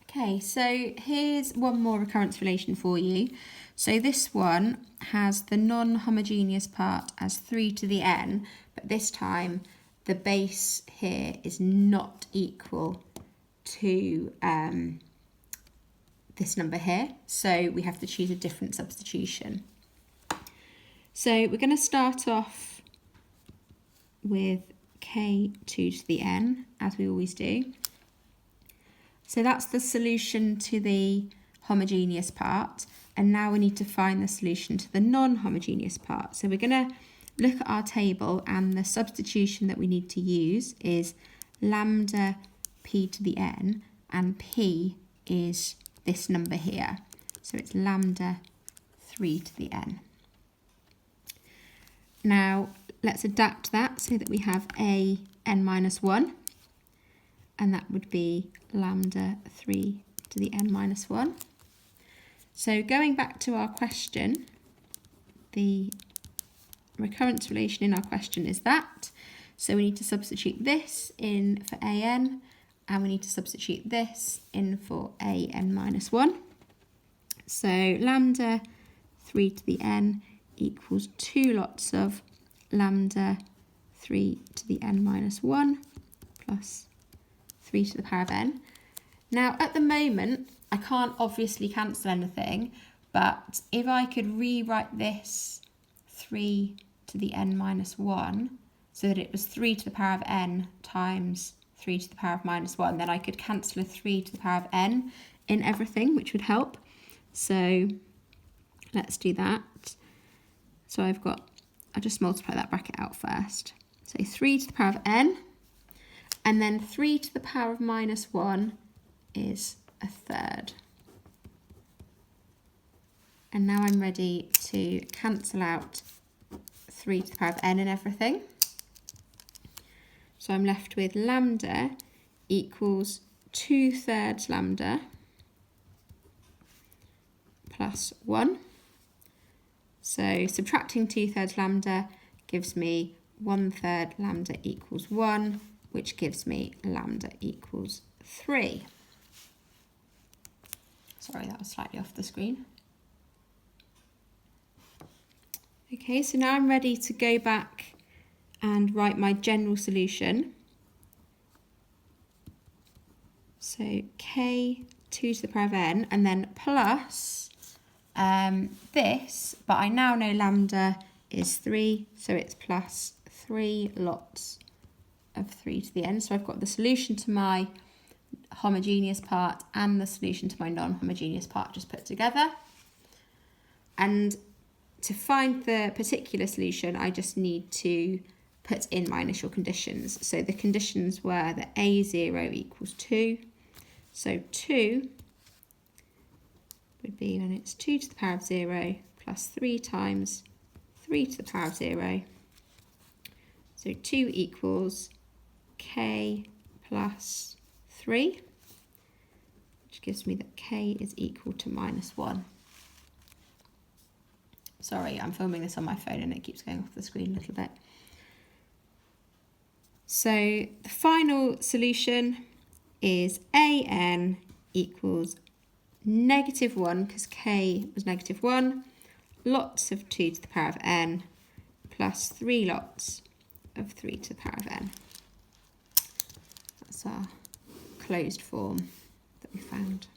Okay, so here's one more recurrence relation for you. So this one has the non-homogeneous part as 3 to the n, but this time the base here is not equal to this number here, so we have to choose a different substitution. So we're going to start off with k2 to the n, as we always do. So that's the solution to the homogeneous part, and now we need to find the solution to the non-homogeneous part. So we're going to look at our table, and the substitution that we need to use is lambda p to the n, and p is this number here. So it's lambda 3 to the n. Now let's adapt that so that we have a n minus 1, and that would be lambda 3 to the n minus 1. So going back to our question, the recurrence relation in our question is that. So we need to substitute this in for an, and we need to substitute this in for an minus 1. So lambda 3 to the n equals 2 lots of lambda 3 to the n minus 1 plus 3 to the power of n. Now at the moment I can't obviously cancel anything, but if I could rewrite this 3 to the n minus 1 so that it was 3 to the power of n times 3 to the power of minus 1, then I could cancel a 3 to the power of n in everything, which would help. So let's do that. So I'll just multiply that bracket out first. So 3 to the power of n, and then 3 to the power of minus 1 is a third. And now I'm ready to cancel out 3 to the power of n and everything. So I'm left with lambda equals 2/3 lambda plus 1. So subtracting 2/3 lambda gives me 1/3 lambda equals 1, which gives me lambda equals 3. Sorry, that was slightly off the screen. Okay, so now I'm ready to go back and write my general solution. So k2 to the power of n, and then plus this, but I now know lambda is 3, so it's plus 3 lots of 3 to the n. So I've got the solution to my homogeneous part and the solution to my non-homogeneous part just put together. And to find the particular solution, I just need to put in my initial conditions. So the conditions were that a0 equals 2. So 2 would be when it's 2 to the power of 0 plus 3 times 3 to the power of 0. So 2 equals k plus 3, which gives me that k is equal to minus 1. Sorry, I'm filming this on my phone and it keeps going off the screen a little bit. So the final solution is an equals -1, because k was -1, lots of 2 to the power of n plus 3 lots of 3 to the power of n. That's our closed form that we found.